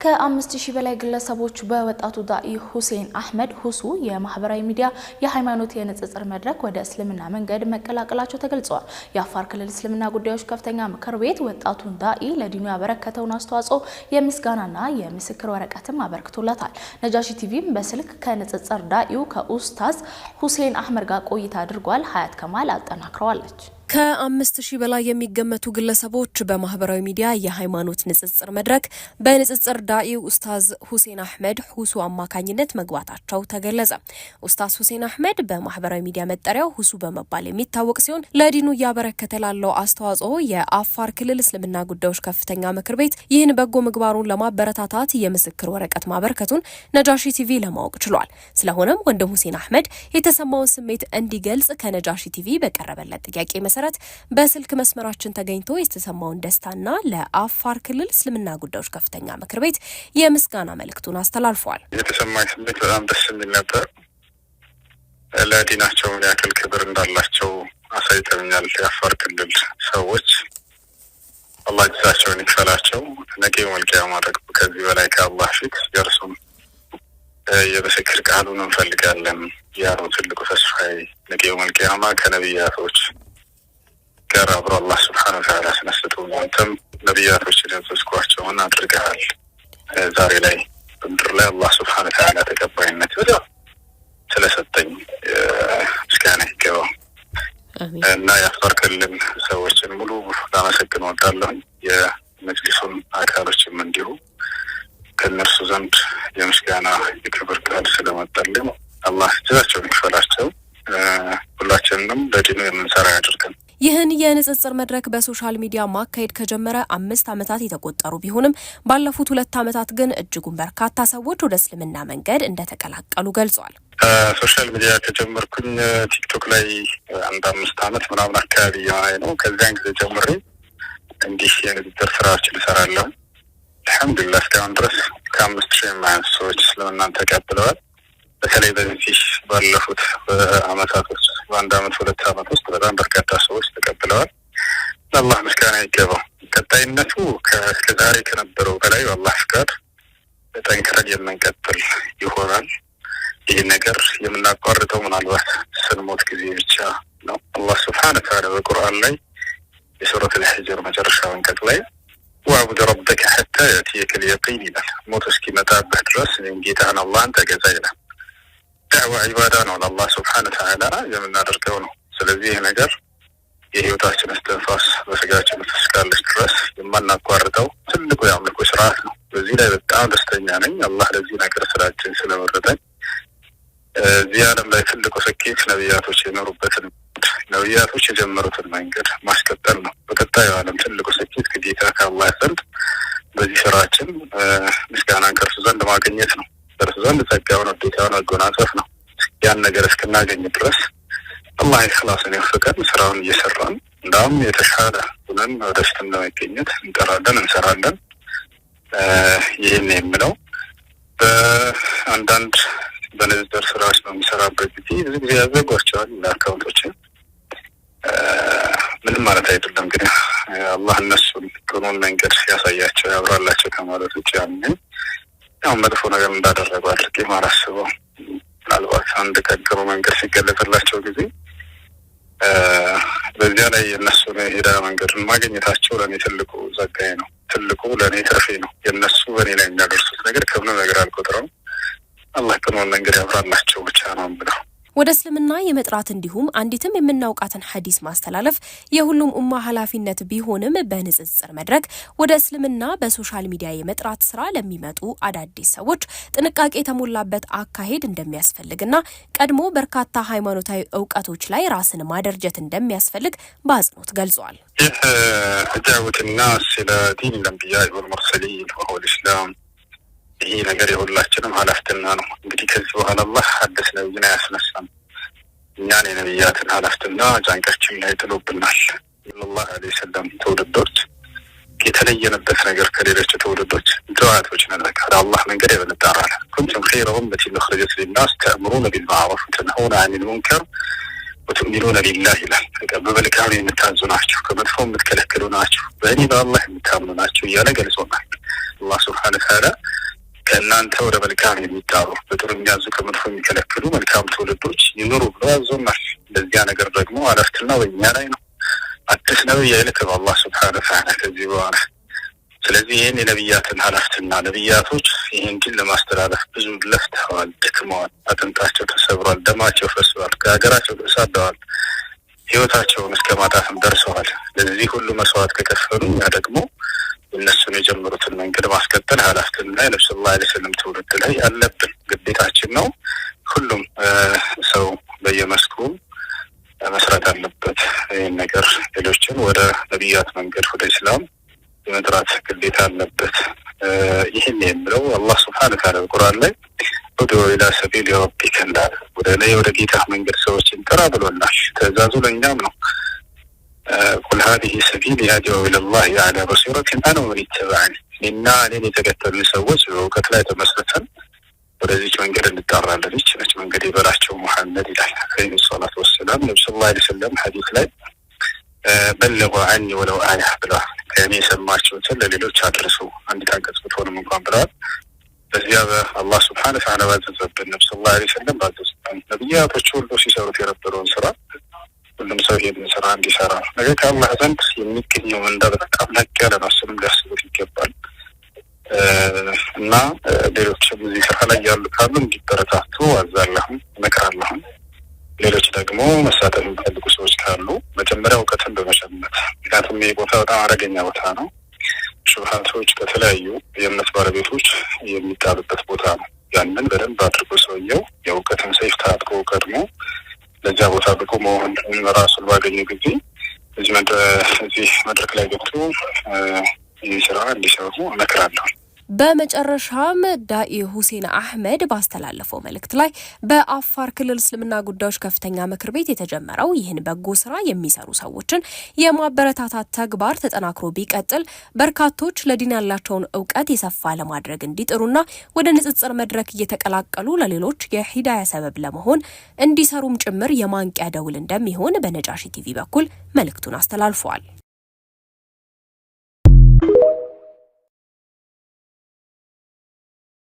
ከ5000 በላይ ግለሰቦች በወጣቱ ዳኢ ሁሴን አህመድ ሁሱ የማህበራዊ ሚዲያ የሃይማኖት የንጽጽር መድረክ ወደ እስልምና መንገድ መቀላቀላቸው ተገልጿል። የአፋር ክልል እስልምና ጉዳዮች ከፍተኛ ምክር ቤት ወጣቱን ዳኢ ለዲኑ ያበረከተውን አስተዋጽኦ የምስጋናና የምስክር ወረቀትም አበርክቶለታል። ነጃሺ ቲቪም በስልክ ከንጽጽር ዳኢው ከኡስታዝ ሁሴን አህመድ ጋር ቆይታ አድርጓል። ሀያት ከማል አጠናክረዋለች። ከ5000 በላይ የሚገመቱ ግለሰቦች በማህበራዊ ሚዲያ የሃይማኖት ንጽጽር መድረክ በንጽጽር ዳኢው ኡስታዝ ሁሴን አህመድ ሁሱ አማካኝነት መግባታቸው ተገለጸ። ኡስታዝ ሁሴን አህመድ በማህበራዊ ሚዲያ መጠሪያው ሁሱ በመባል የሚታወቅ ሲሆን ለዲኑ እያበረከተ ላለው አስተዋጽኦ የአፋር ክልል እስልምና ጉዳዮች ከፍተኛ ምክር ቤት ይህን በጎ ምግባሩን ለማበረታታት የምስክር ወረቀት ማበርከቱን ነጃሺ ቲቪ ለማወቅ ችሏል። ስለሆነም ወንድም ሁሴን አህመድ የተሰማውን ስሜት እንዲገልጽ ከነጃሺ ቲቪ በቀረበለት ጥያቄ መሰረት በስልክ መስመራችን ተገኝቶ የተሰማውን ደስታና ለአፋር ክልል እስልምና ጉዳዮች ከፍተኛ ምክር ቤት የምስጋና መልእክቱን አስተላልፏል። የተሰማኝ ስሜት በጣም ደስ የሚል ነበር። ለዲናቸው ምን ያክል ክብር እንዳላቸው አሳይተውኛል። የአፋር ክልል ሰዎች አላህ ጀዛቸውን ይክፈላቸው። ነገ መልቂያ ማድረግ ከዚህ በላይ ከአላህ ፊት የእርሱም የምስክር ቃሉን እንፈልጋለን ያለው ትልቁ ተስፋዬ ነገ መልቂያማ ከነቢያቶች ጋር አብሮ አላህ ሱብሓነሁ ወተዓላ አስነስቶ አንተም ነቢያቶችን ያዘዝኳቸውን አድርገሃል። ዛሬ ላይ በምድር ላይ አላህ ሱብሓነሁ ወተዓላ ተቀባይነት ስለሰጠኝ ምስጋና ይገባው እና የአፋር ክልል ሰዎችን ሙሉ ላመሰግን እወዳለሁ። የመጅሊሱን አካሎችም እንዲሁ ከእነርሱ ዘንድ የምስጋና የክብር ቃል ስለመጣልን አላህ ጀዛቸውን ይክፈላቸው። ሁላችንንም ለዲኑ የምንሰራ ያድርገን። ይህን የንጽጽር መድረክ በሶሻል ሚዲያ ማካሄድ ከጀመረ 5 ዓመታት የተቆጠሩ ቢሆንም ባለፉት 2 ዓመታት ግን እጅጉን በርካታ ሰዎች ወደ እስልምና መንገድ እንደተቀላቀሉ ገልጿል። ሶሻል ሚዲያ ከጀመርኩኝ ቲክቶክ ላይ 5 ዓመት ምናምን አካባቢ የሆነ ነው። ከዚያን ጊዜ ጀምሬ እንዲህ የንጽጽር ስራዎችን እሰራለሁ። አልሐምዱሊላህ እስካሁን ድረስ ከ5000 የማያንሱ ሰዎች እስልምናን ተቀብለዋል። በተለይ በዚህ ባለፉት አመታቶች በአንድ አመት 2 አመት ውስጥ በጣም በርካታ ሰዎች ተቀብለዋል። ለአላህ ምስጋና ይገባው። ቀጣይነቱ ከዛሬ ከነበረው በላይ በአላህ ፍቃድ ጠንክረን የምንቀጥል ይሆናል። ይህ ነገር የምናቋርጠው ምናልባት ስንሞት ጊዜ ብቻ ነው። አላህ ሱብሓነሁ ወተዓላ በቁርአን ላይ የሱረት አልሂጅር መጨረሻ አንቀጽ ላይ ወአቡድ ረበከ ሐታ የእቲየከል የቂን ይላል። ሞት እስኪመጣብህ ድረስ ጌታህን አላህን ተገዛ ይላል። ዳዕዋ ዒባዳ ነው፣ ለአላህ ሱብሓነሁ ወተዓላ የምናደርገው ነው። ስለዚህ ይህ ነገር የህይወታችን እስትንፋስ በስጋችን ውስጥ እስካለች ድረስ የማናቋርጠው ትልቁ የአምልኮ ስርዓት ነው። በዚህ ላይ በጣም ደስተኛ ነኝ። አላህ ለዚህ ነገር ስራችን ስለመረጠኝ። እዚህ ዓለም ላይ ትልቁ ስኬት ነቢያቶች የኖሩበትን ነቢያቶች የጀመሩትን መንገድ ማስቀጠል ነው። በቀጣዩ ዓለም ትልቁ ስኬት ግዴታ ከአላህ ዘንድ በዚህ ስራችን ምስጋናን ከእርሱ ዘንድ ማግኘት ነው። ከእርሱ ዘንድ ጸጋውን ውዴታውን መጎናጸፍ ነው። ያን ነገር እስክናገኝ ድረስ አላህ ኢኽላስን ይወፍቀን። ስራውን እየሰራን እንዳውም የተሻለ ሆነን ወደፊት ለመገኘት እንጠራለን፣ እንሰራለን። ይህን የምለው በአንዳንድ በንጽጽር ስራዎች በሚሰራበት ጊዜ ብዙ ጊዜ ያዘጓቸዋል አካውንቶችን። ምንም ማለት አይደለም፣ ግን አላህ እነሱን ጥሩን መንገድ ያሳያቸው ያብራላቸው ከማለት ውጭ ያው መጥፎ ነገር እንዳደረጉ አድርጌ ማላስበው። ምናልባት አንድ ቀጥሮ መንገድ ሲገለጽላቸው ጊዜ በዚያ ላይ የእነሱን ሄዳ መንገድን ማግኘታቸው ለእኔ ትልቁ ጸጋዬ ነው፣ ትልቁ ለእኔ ትርፌ ነው። የእነሱ በእኔ ላይ የሚያደርሱት ነገር ከምንም ነገር አልቆጥረውም። አላህ ጥሩን መንገድ ያብራላቸው ብቻ ነው ብለው ወደ እስልምና የመጥራት እንዲሁም አንዲትም የምናውቃትን ሐዲስ ማስተላለፍ የሁሉም ኡማ ኃላፊነት ቢሆንም በንጽጽር መድረክ ወደ እስልምና በሶሻል ሚዲያ የመጥራት ስራ ለሚመጡ አዳዲስ ሰዎች ጥንቃቄ የተሞላበት አካሄድ እንደሚያስፈልግና ቀድሞ በርካታ ሃይማኖታዊ እውቀቶች ላይ ራስን ማደርጀት እንደሚያስፈልግ በአጽንኦት ገልጿል። ይህ ዳዕወቱና ኢላ ዲን አልአንቢያ ወልሙርሰሊን ወሁወል ኢስላም ይህ ነገር የሁላችንም ኃላፊነትና ነው። እንግዲህ ከዚህ በኋላ አላህ አዲስ ነብይን አያስነሳም። እኛን የነብያትን ኃላፊነትና ጫንቃችን ላይ ጥሎብናል። ሰለላሁ ዐለይሂ ወሰለም ትውልዶች የተለየንበት ነገር ከሌሎች ትውልዶች ዱዓቶች ነን። ከአላህ መንገድ የበለጠራል። ኩንቱም ኸይረ ኡመቲን ኡኽሪጀት ሊናስ ተእምሩነ ቢልማዕሩፍ ወተንሀውነ ዐኒል ሙንከር ወቱሚኑነ ቢላህ ይላል። በመልካም የምታዙ ናችሁ፣ ከመጥፎ የምትከለክሉ ናችሁ፣ በእኔ በአላህ የምታምኑ ናችሁ እያለ ገልጾናል። አላህ ሱብሓነሁ ወተዓላ ከእናንተ ወደ መልካም የሚጣሩ በጥሩ የሚያዙ ከመጥፎ የሚከለክሉ መልካም ትውልዶች ይኑሩ ብሎ አዞናል። ለዚያ ነገር ደግሞ ኃላፊነቱ በእኛ ላይ ነው። አዲስ ነብይ አይልክም አላህ ሱብሓነሁ ወተዓላ ከዚህ በኋላ። ስለዚህ ይህን የነቢያትን ኃላፊነትና ነቢያቶች ይህን ድል ለማስተላለፍ ብዙ ለፍተዋል፣ ደክመዋል፣ አጥንታቸው ተሰብሯል፣ ደማቸው ፈስሷል፣ ከሀገራቸው ተሳደዋል፣ ህይወታቸውን እስከ ማጣትም ደርሰዋል። ለዚህ ሁሉ መስዋዕት ከከፈሉ እኛ ደግሞ እነሱን የጀመሩትን መንገድ ማስቀጠል ኃላፊነትና የነብዩ ሰለላሁ ዐለይሂ ወሰለም ትውልድ ላይ አለብን፣ ግዴታችን ነው። ሁሉም ሰው በየመስኩ መስራት አለበት ይህን ነገር። ሌሎችን ወደ ነቢያት መንገድ ወደ እስላም የመጥራት ግዴታ አለበት። ይህን የሚለው አላህ ሱብሓነሁ ወተዓላ በቁርአን ላይ ኡድዑ ኢላ ሰቢሊ ረቢከ እንዳለ ወደ ጌታ መንገድ ሰዎችን ጥራ ብሎናል። ትእዛዙ ለእኛም ነው። ቁል ሀዚሂ ሰቢሊ አድዑ ኢለላህ ዐላ በሲረቲን አነ ወመን ኢተበዐኒ፣ እኔና እኔን የተከተሉ ሰዎች በእውቀት ላይ ተመስርተን ወደዚች መንገድ እንጣራለን፣ ይህች ነች መንገድ የበላቸው ሙሐመድ ይላል ዐለይሂ ሰላቱ ወሰላም። ነብዩ ሰለላሁ ዐለይሂ ወሰለም ሐዲስ ላይ በለጉ ዐኒ ወለው አያ ብለዋል። ከእኔ የሰማችሁትን ለሌሎች አድርሱ አንዲት አንቀጽ ብትሆንም እንኳን ብለዋል። በዚያ በአላህ ሱብሓነሁ ወተዓላ ባዘዘብን ነብዩ ሰለላሁ ዐለይሂ ወሰለም ባዘዙብን ነቢያቶች ሁሉ ሲሰሩት የነበረውን ስራ ሁሉም ሰው ይሄን ስራ እንዲሰራ ነገ ከአላህ ዘንድ የሚገኘው እንደ በጣም ላቅ ያለ ነው። እሱንም ሊያስቡት ይገባል እና ሌሎችም እዚህ ስራ ላይ ያሉ ካሉ እንዲበረታቱ አዛለሁም እመክራለሁም። ሌሎች ደግሞ መሳተፍ የሚፈልጉ ሰዎች ካሉ መጀመሪያ እውቀትን በመሸመት፣ ምክንያቱም ይህ ቦታ በጣም አደገኛ ቦታ ነው። ሹብሃቶች ከተለያዩ የእምነት ባለቤቶች የሚጣሉበት ቦታ ነው። ያንን በደንብ አድርጎ ሰውየው የእውቀትን ሰይፍ ታጥቆ ቀድሞ ለዚያ ቦታ ብቁ መሆን ራሱን ባገኙ ጊዜ እዚህ መድረክ ላይ ገብቶ ይህ ስራ እንዲሰሩ እመክራለሁ። በመጨረሻም ዳኢ ሁሴን አህመድ ባስተላለፈው መልእክት ላይ በአፋር ክልል እስልምና ጉዳዮች ከፍተኛ ምክር ቤት የተጀመረው ይህን በጎ ስራ የሚሰሩ ሰዎችን የማበረታታት ተግባር ተጠናክሮ ቢቀጥል በርካቶች ለዲን ያላቸውን እውቀት የሰፋ ለማድረግ እንዲጥሩና ወደ ንጽጽር መድረክ እየተቀላቀሉ ለሌሎች የሂዳያ ሰበብ ለመሆን እንዲሰሩም ጭምር የማንቂያ ደውል እንደሚሆን በነጃሺ ቲቪ በኩል መልእክቱን አስተላልፈዋል።